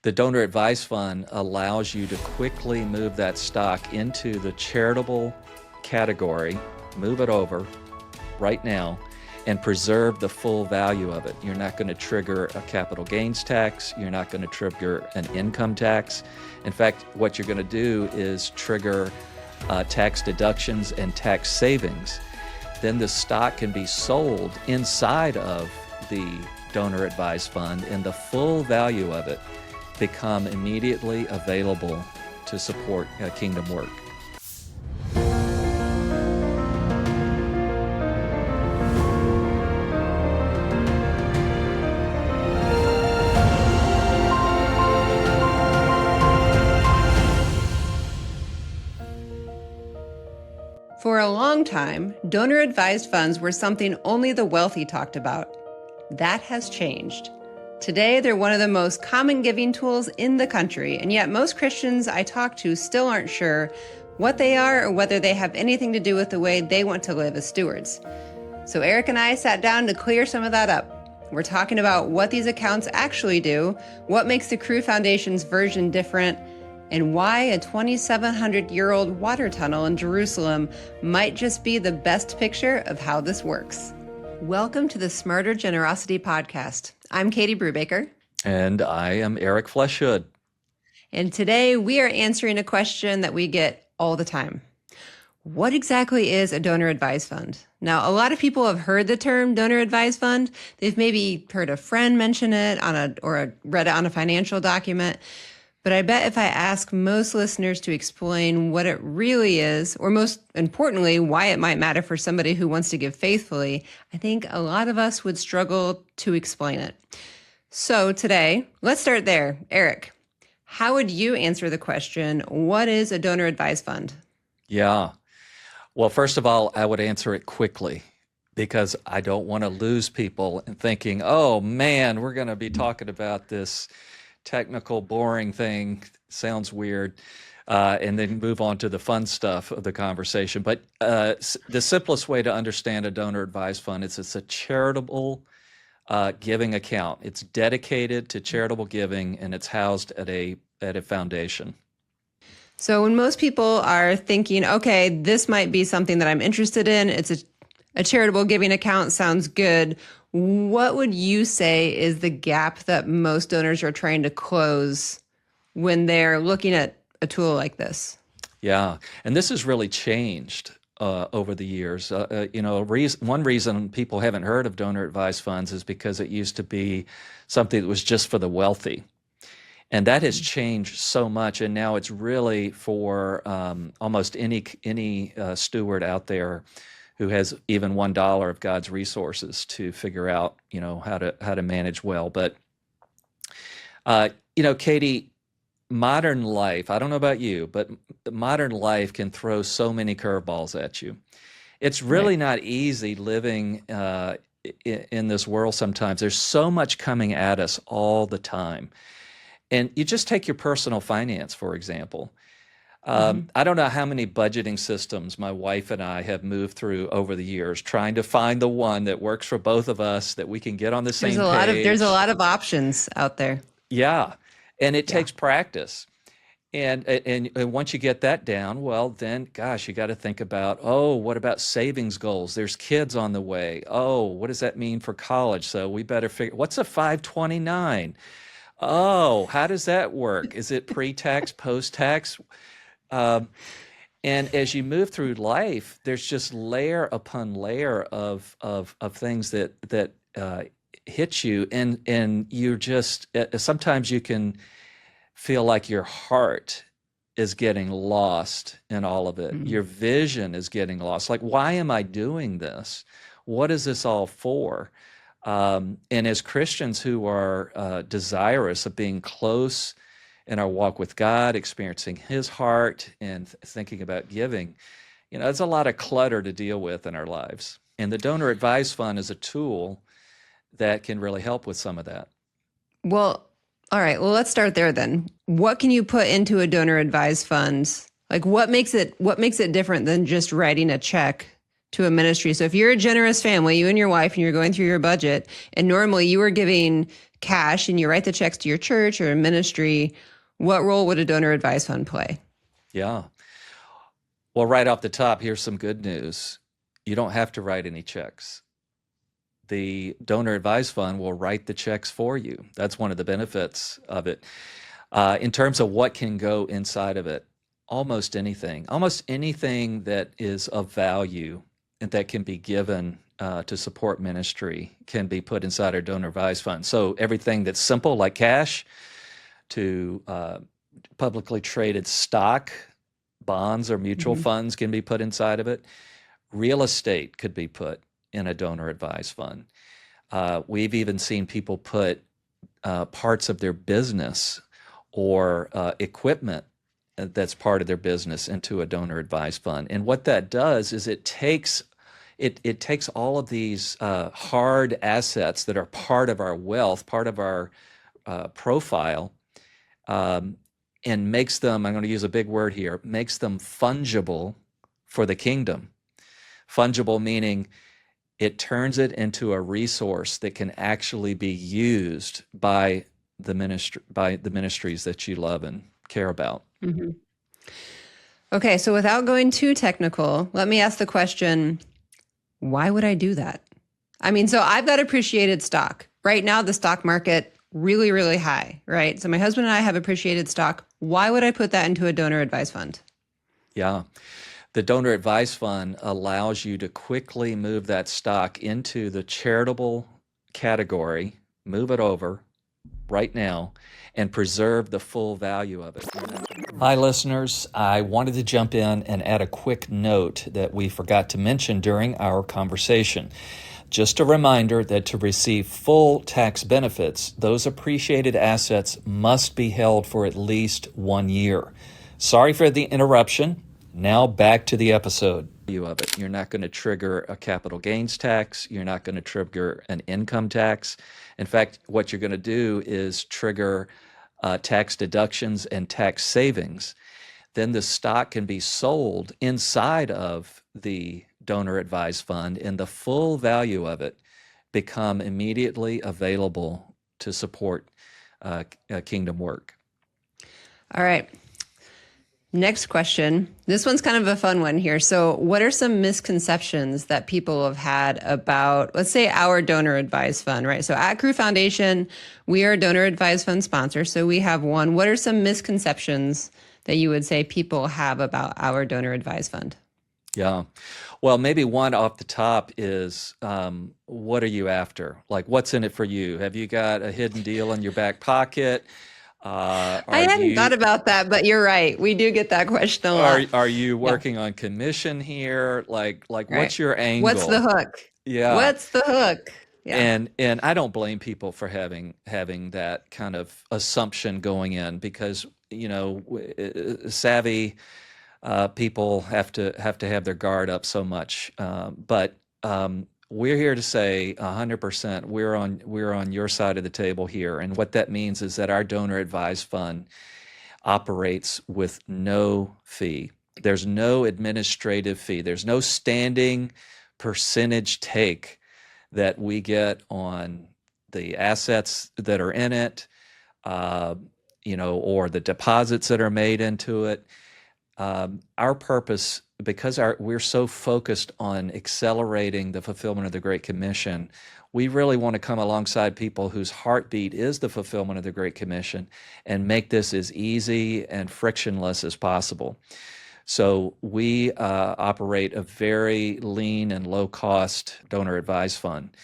The donor advised fund allows you to quickly move that stock into the charitable category, move it over right now, and preserve the full value of it. You're not going to trigger a capital gains tax. You're not going to trigger an income tax. In fact, what you're going to do is trigger tax deductions and tax savings. Then the stock can be sold inside of the donor advised fund, and the full value of it become immediately available to support kingdom work. For a long time, donor-advised funds were something only the wealthy talked about. That has changed. Today, they're one of the most common giving tools in the country, and yet most Christians I talk to still aren't sure what they are or whether they have anything to do with the way they want to live as stewards. So Eric and I sat down to clear some of that up. We're talking about what these accounts actually do, what makes the Cru Foundation's version different, and why a 2,700-year-old water tunnel in Jerusalem might just be the best picture of how this works. Welcome to the Smarter Generosity Podcast. I'm Katie Brubaker. And I am Eric Fleshood. And today we are answering a question that we get all the time. What exactly is a donor advised fund? Now, a lot of people have heard the term donor advised fund. They've maybe heard a friend mention it read it on a financial document. But I bet if I ask most listeners to explain what it really is, or most importantly, why it might matter for somebody who wants to give faithfully, I think a lot of us would struggle to explain it. So today, let's start there. Eric, how would you answer the question, what is a donor advised fund? Yeah. Well, first of all, I would answer it quickly because I don't want to lose people thinking, oh man, we're going to be talking about this technical, boring thing, sounds weird, and then move on to the fun stuff of the conversation. But the simplest way to understand a donor advised fund is it's a charitable giving account. It's dedicated to charitable giving, and it's housed at a foundation. So when most people are thinking, okay, this might be something that I'm interested in, it's a charitable giving account, sounds good. What would you say is the gap that most donors are trying to close when they're looking at a tool like this? Yeah, and this has really changed over the years. One reason people haven't heard of donor advised funds is because it used to be something that was just for the wealthy. And that has changed so much, and now it's really for almost any steward out there who has even $1 of God's resources to figure out, how to manage well. But, Katie, modern life, I don't know about you, but modern life can throw so many curveballs at you. It's really not easy living in this world sometimes. There's so much coming at us all the time. And you just take your personal finance, for example. I don't know how many budgeting systems my wife and I have moved through over the years, trying to find the one that works for both of us, that we can get on the same page. There's a lot of options out there. Yeah, and it takes practice. And once you get that down, well, then, gosh, you got to think about, what about savings goals? There's kids on the way. What does that mean for college? So we better figure, what's a 529? How does that work? Is it pre-tax, post-tax? And as you move through life, there's just layer upon layer of things that hit you, and you're just sometimes you can feel like your heart is getting lost in all of it. Your vision is getting lost. Like, why am I doing this? What is this all for? And as Christians who are desirous of being close in our walk with God, experiencing His heart, and thinking about giving, there's a lot of clutter to deal with in our lives. And the Donor Advised Fund is a tool that can really help with some of that. Well, all right. Well, let's start there then. What can you put into a donor advised fund? Like, what makes it different than just writing a check to a ministry? So if you're a generous family, you and your wife, and you're going through your budget, and normally you are giving cash and you write the checks to your church or a ministry, what role would a donor advised fund play? Yeah. Well, right off the top, here's some good news. You don't have to write any checks. The donor advised fund will write the checks for you. That's one of the benefits of it. In terms of what can go inside of it, almost anything that is of value and that can be given to support ministry can be put inside our donor advised fund. So everything that's simple, like cash, to publicly traded stock, bonds, or mutual funds can be put inside of it. Real estate could be put in a donor advised fund. We've even seen people put parts of their business or equipment that's part of their business into a donor advised fund. And what that does is it takes all of these hard assets that are part of our wealth, part of our profile, and makes them, I'm going to use a big word here, makes them fungible for the kingdom. Fungible meaning it turns it into a resource that can actually be used by the ministries that you love and care about. Mm-hmm. Okay, so without going too technical, let me ask the question, why would I do that? I mean, so I've got appreciated stock. Right now, the stock market really, really high, right? So my husband and I have appreciated stock. Why would I put that into a donor advised fund? Yeah. The donor advised fund allows you to quickly move that stock into the charitable category, move it over right now, and preserve the full value of it. Hi, listeners. I wanted to jump in and add a quick note that we forgot to mention during our conversation. Just a reminder that to receive full tax benefits, those appreciated assets must be held for at least 1 year. Sorry for the interruption. Now back to the episode. Of it. You're not going to trigger a capital gains tax. You're not going to trigger an income tax. In fact, what you're going to do is trigger tax deductions and tax savings. Then the stock can be sold inside of the donor advised fund and the full value of it become immediately available to support kingdom work. All right. Next question. This one's kind of a fun one here. So what are some misconceptions that people have had about, let's say, our donor advised fund, right? So at Cru Foundation, we are a donor advised fund sponsor. So we have one. What are some misconceptions that you would say people have about our donor advised fund? Yeah. Well, maybe one off the top is, what are you after? Like, what's in it for you? Have you got a hidden deal in your back pocket? I hadn't thought about that, but you're right. We do get that question a lot. Are you working on commission here? Like Right. what's your angle? What's the hook? Yeah. What's the hook? Yeah. And I don't blame people for having that kind of assumption going in because, savvy people have to have their guard up so much. But we're here to say 100% we're on your side of the table here. And what that means is that our donor advised fund operates with no fee. There's no administrative fee. There's no standing percentage take that we get on the assets that are in it, or the deposits that are made into it. Our purpose, because we're so focused on accelerating the fulfillment of the Great Commission, we really want to come alongside people whose heartbeat is the fulfillment of the Great Commission and make this as easy and frictionless as possible. So we operate a very lean and low-cost donor advised fund.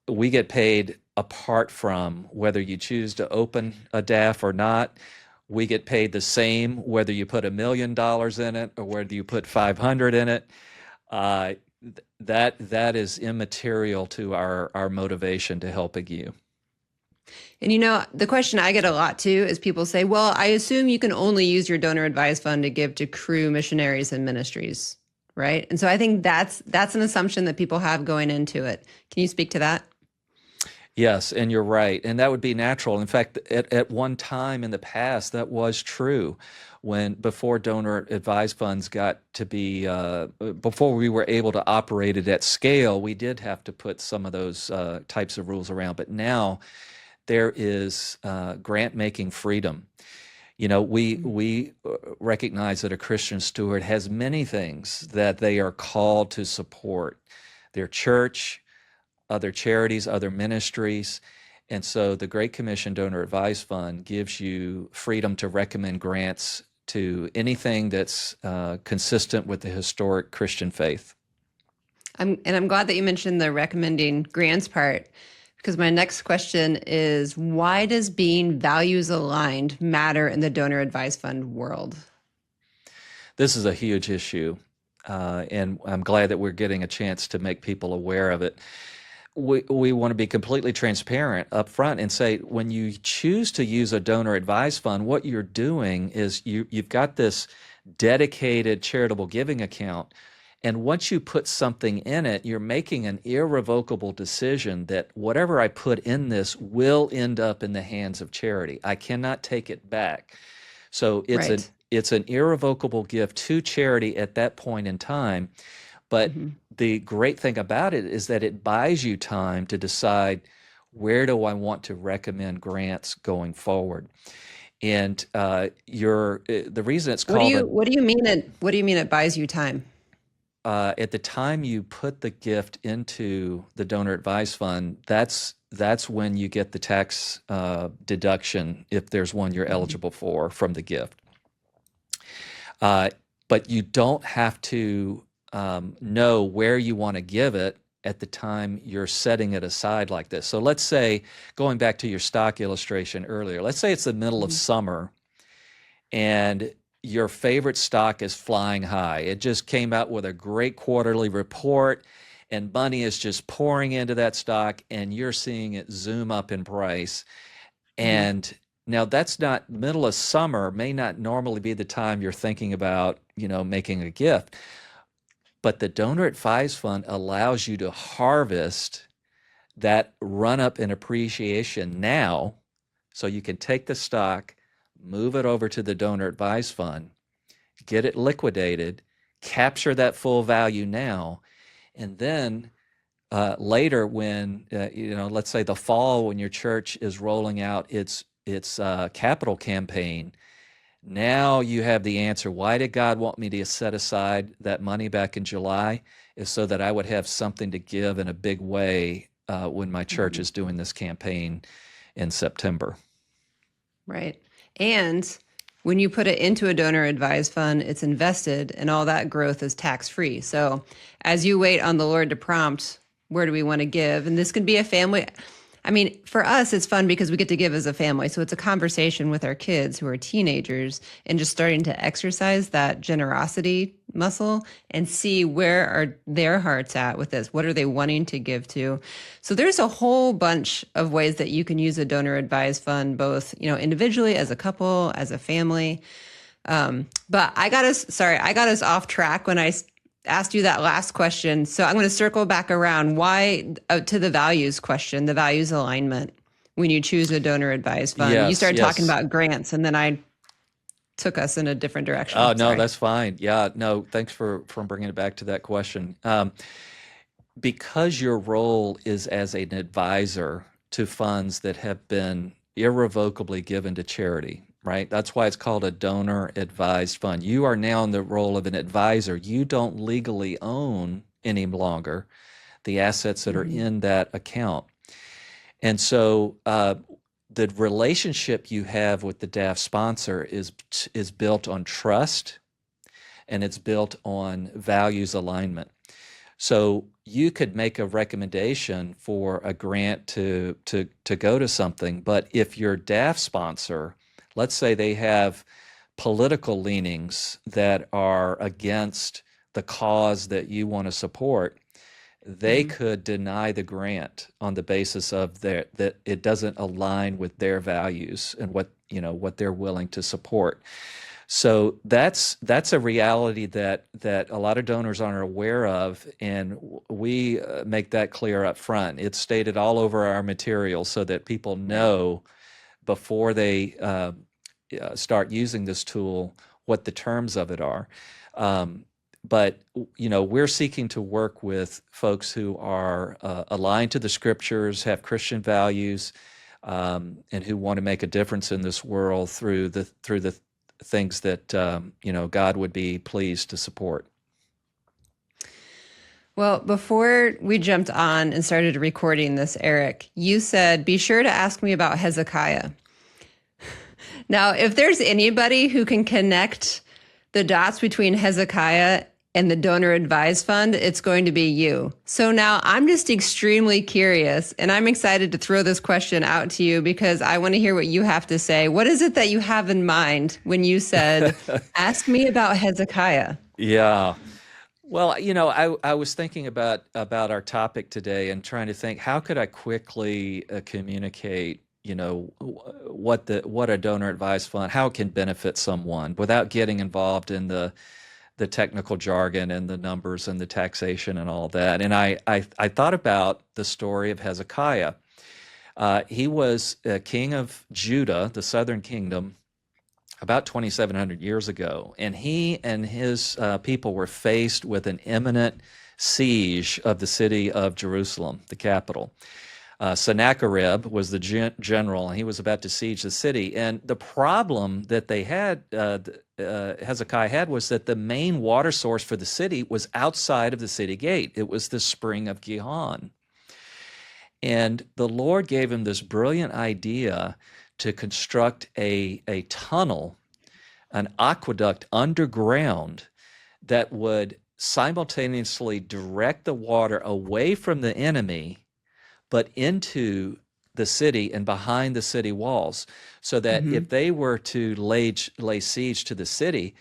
We get paid apart from whether you choose to open a DAF or not. We get paid the same whether you put $1 million in it or whether you put 500 in it. That is immaterial to our motivation to helping you. And the question I get a lot too is people say, well, I assume you can only use your donor advised fund to give to Cru missionaries and ministries, right? And so I think that's an assumption that people have going into it. Can you speak to that? Yes, and you're right. And that would be natural. In fact, at one time in the past, that was true. When before donor advised funds got to be, before we were able to operate it at scale, we did have to put some of those types of rules around. But now there is grant making freedom. We recognize that a Christian steward has many things that they are called to support their church, other charities, other ministries. And so the Great Commission Donor Advised Fund gives you freedom to recommend grants to anything that's consistent with the historic Christian faith. I'm glad that you mentioned the recommending grants part, because my next question is, why does being values aligned matter in the donor advised fund world? This is a huge issue, and I'm glad that we're getting a chance to make people aware of it. We want to be completely transparent up front and say, when you choose to use a donor advised fund, what you're doing is you've got this dedicated charitable giving account. And once you put something in it, you're making an irrevocable decision that whatever I put in this will end up in the hands of charity. I cannot take it back. So Right. it's an irrevocable gift to charity at that point in time. But Hmm. the great thing about it is that it buys you time to decide, where do I want to recommend grants going forward. And the reason it's called a What do you mean it buys you time? at the time you put the gift into the donor advised fund, that's when you get the tax deduction, if there's one you're Mhm. eligible for, from the gift. Uh, but you don't have to know where you want to give it at the time you're setting it aside like this. So let's say, going back to your stock illustration earlier, let's say it's the middle of Mhm. summer and your favorite stock is flying high. It just came out with a great quarterly report, and money is just pouring into that stock, and you're seeing it zoom up in price. Mhm. And now that's not, middle of summer may not normally be the time you're thinking about, making a gift. But the donor advised fund allows you to harvest that run up in appreciation now. So you can take the stock, move it over to the donor advised fund, get it liquidated, capture that full value now, and then later, when let's say the fall, when your church is rolling out its capital campaign, now you have the answer. Why did God want me to set aside that money back in July? Is so that I would have something to give in a big way when my church Mhm. is doing this campaign in September. Right. And when you put it into a donor advised fund, it's invested and all that growth is tax free. So as you wait on the Lord to prompt, where do we want to give? And this could be a family. I mean, for us, it's fun because we get to give as a family. So it's a conversation with our kids who are teenagers and just starting to exercise that generosity muscle and see where are their hearts at with this. What are they wanting to give to? So there's a whole bunch of ways that you can use a donor advised fund, both, individually, as a couple, as a family. But I got us off track when I asked you that last question. So I'm going to circle back around to the values question, the values alignment when you choose a donor advised fund. You Yes, started talking yes. about grants and then I took us in a different Oh, direction. no, Sorry. that's fine. Yeah, no, thanks for bringing it back to that question. Because your role is as an advisor to funds that have been irrevocably given to charity, right? That's why it's called a donor advised fund. You are now in the role of an advisor. You don't legally own any longer the assets that are Hmm. in that account. And so the relationship you have with the DAF sponsor is built on trust, and it's built on values alignment. So you could make a recommendation for a grant to go to something, but if your DAF sponsor, let's say they have political leanings that are against the cause that you want to support, they Hmm. could deny the grant on the basis of that it doesn't align with their values and what they're willing to support. So that's a reality that a lot of donors aren't aware of, and we make that clear up front. It's stated all over our material so that people Right. know before they start using this tool what the terms of it are. Um, but we're seeking to work with folks who are aligned to the scriptures, have Christian values, and who want to make a difference in this world through the things that God would be pleased to support. Well, before we jumped on and started recording this, Eric, you said, be sure to ask me about Hezekiah. Now, if there's anybody who can connect the dots between Hezekiah and the Donor Advised Fund, it's going to be you. So now I'm just extremely curious, and I'm excited to throw this question out to you because I want to hear what you have to say. What is it that you have in mind when you said, ask me about Hezekiah? Yeah. Well, I was thinking about our topic today and trying to think how could I quickly communicate, what a donor advised fund, how it can benefit someone without getting involved in the technical jargon and the numbers and the taxation and all that. And I thought about the story of Hezekiah. He was king of Judah, the southern kingdom, about 2,700 years ago, and he and his people were faced with an imminent siege of the city of Jerusalem, the capital. Sennacherib was the general, and he was about to siege the city. And the problem that they had, Hezekiah had, was that the main water source for the city was outside of the city gate. It was the spring of Gihon. And the Lord gave him this brilliant idea to construct a tunnel, an aqueduct underground that would simultaneously direct the water away from the enemy, but into the city and behind the city walls, so that if they were to lay siege to the city,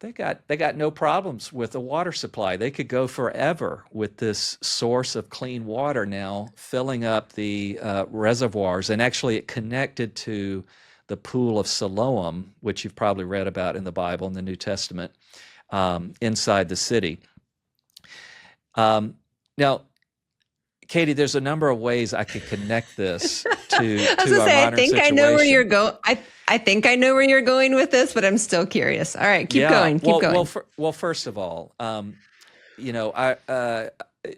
they got no problems with the water supply. They could go forever with this source of clean water now filling up the reservoirs. And actually, it connected to the pool of Siloam, which you've probably read about in the Bible in the New Testament, inside the city. Now, Katie, there's a number of ways I could connect this to I was gonna our say, I modern think I know where you're situation. going. I think I know where you're going with this, but I'm still curious. All right, keep Yeah. going, keep Well, going. first of all,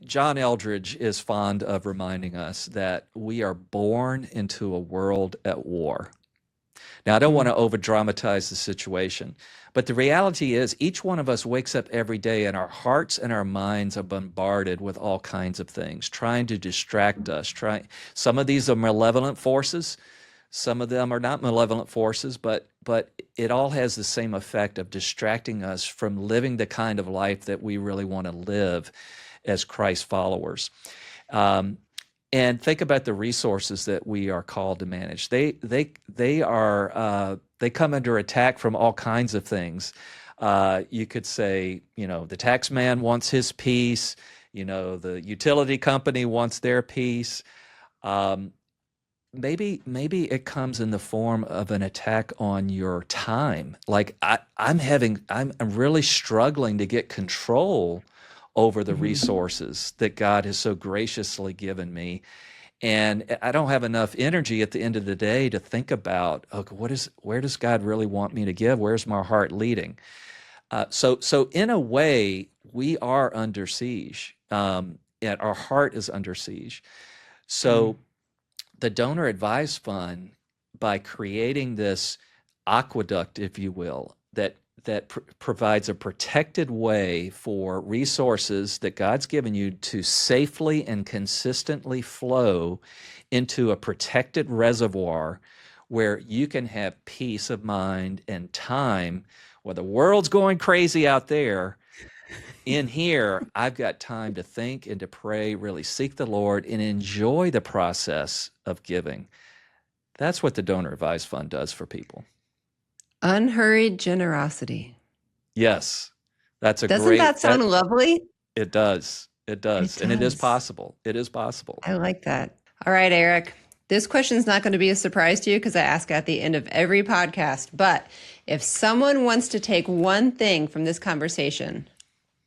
John Eldridge is fond of reminding us that we are born into a world at war. Now, I don't want Mm. to over dramatize the situation, but the reality is each one of us wakes up every day and our hearts and our minds are bombarded with all kinds of things, trying to distract us. Some of these are malevolent forces, some of them are not malevolent forces, but it all has the same effect of distracting us from living the kind of life that we really want to live as Christ followers. Um, and think about the resources that we are called to manage. They come under attack from all kinds of things. You could say, the tax man wants his piece. The utility company wants their piece. Um, maybe it comes in the form of an attack on your time. Like I'm really struggling to get control over the Mhm. resources that God has so graciously given me. And I don't have enough energy at the end of the day to think about, okay, where does God really want me to give? Where's my heart leading? So in a way, we are under siege, and our heart is under siege. Mm. So the donor advised fund, by creating this aqueduct, if you will, that provides a protected way for resources that God's given you to safely and consistently flow into a protected reservoir where you can have peace of mind and time. While the world's going crazy out there, in here, I've got time to think and to pray, really seek the Lord, and enjoy the process of giving. That's what the Donor Advised Fund does for people. Unhurried generosity. Yes, that's a Doesn't that great, sound that lovely? it does. It It does. And it is does. possible. It is possible. I like that. All right, Eric. This question is not going to be a surprise to you because I ask at the end of every podcast. But if someone wants to take one thing from this conversation,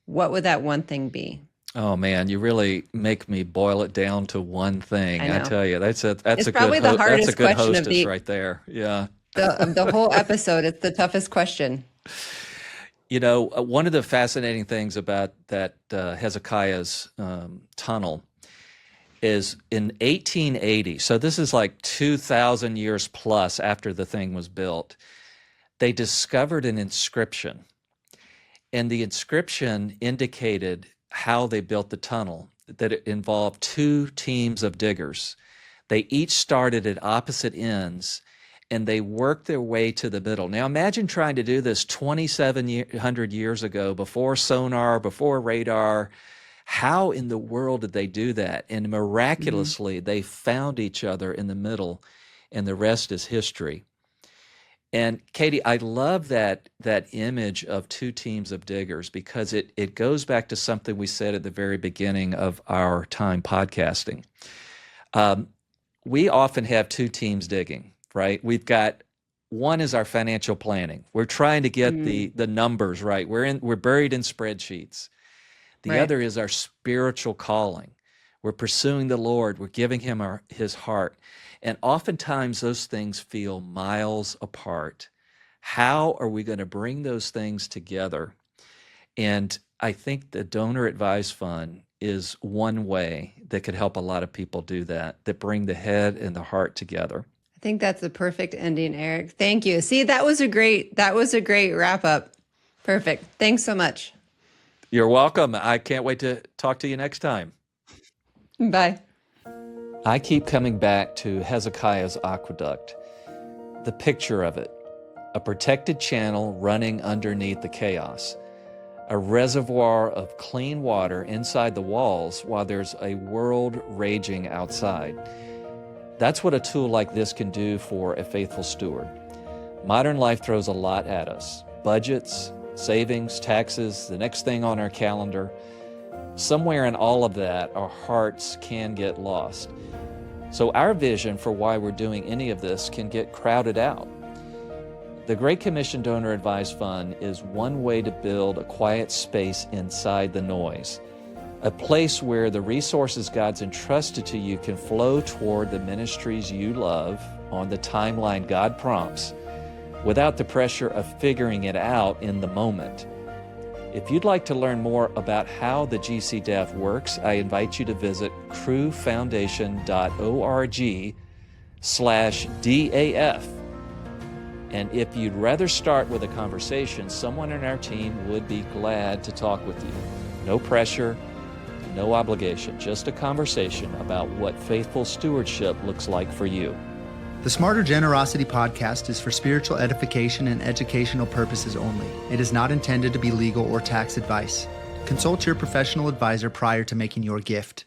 what would that one thing be? Oh man, you really make me boil it down to one thing. I tell you, that's a good hostess right there. Yeah. Of the whole episode, it's the toughest question. You know, one of the fascinating things about that Hezekiah's tunnel is in 1880, so this is like 2,000 years plus after the thing was built, they discovered an inscription. And the inscription indicated how they built the tunnel, that it involved two teams of diggers. They each started at opposite ends, and they worked their way to the middle. Now imagine trying to do this 2,700 years ago, before sonar, before radar. How in the world did they do that? And miraculously, they found each other in the middle, and the rest is history. And Katie, I love that image of two teams of diggers, because it goes back to something we said at the very beginning of our time podcasting. We often have two teams digging, right? We've got one is our financial planning. We're trying to get the numbers right. We're buried in spreadsheets. The other is our spiritual calling. We're pursuing the Lord. We're giving him his heart. And oftentimes those things feel miles apart. How are we going to bring those things together? And I think the Donor Advised Fund is one way that could help a lot of people do that bring the head and the heart together. I think that's the perfect ending, Eric. Thank you. See, that was a great wrap up. Perfect. Thanks so much. You're welcome. I can't wait to talk to you next time. Bye. I keep coming back to Hezekiah's aqueduct, the picture of it, a protected channel running underneath the chaos, a reservoir of clean water inside the walls while there's a world raging outside. That's what a tool like this can do for a faithful steward. Modern life throws a lot at us: budgets, savings, taxes, the next thing on our calendar. Somewhere in all of that, our hearts can get lost. So our vision for why we're doing any of this can get crowded out. The Great Commission Donor Advised Fund is one way to build a quiet space inside the noise, a place where the resources God's entrusted to you can flow toward the ministries you love on the timeline God prompts, without the pressure of figuring it out in the moment. If you'd like to learn more about how the GCDAF works, I invite you to visit crewfoundation.org/DAF. And if you'd rather start with a conversation, someone in our team would be glad to talk with you. No pressure, no obligation, just a conversation about what faithful stewardship looks like for you. The Smarter Generosity podcast is for spiritual edification and educational purposes only. It is not intended to be legal or tax advice. Consult your professional advisor prior to making your gift.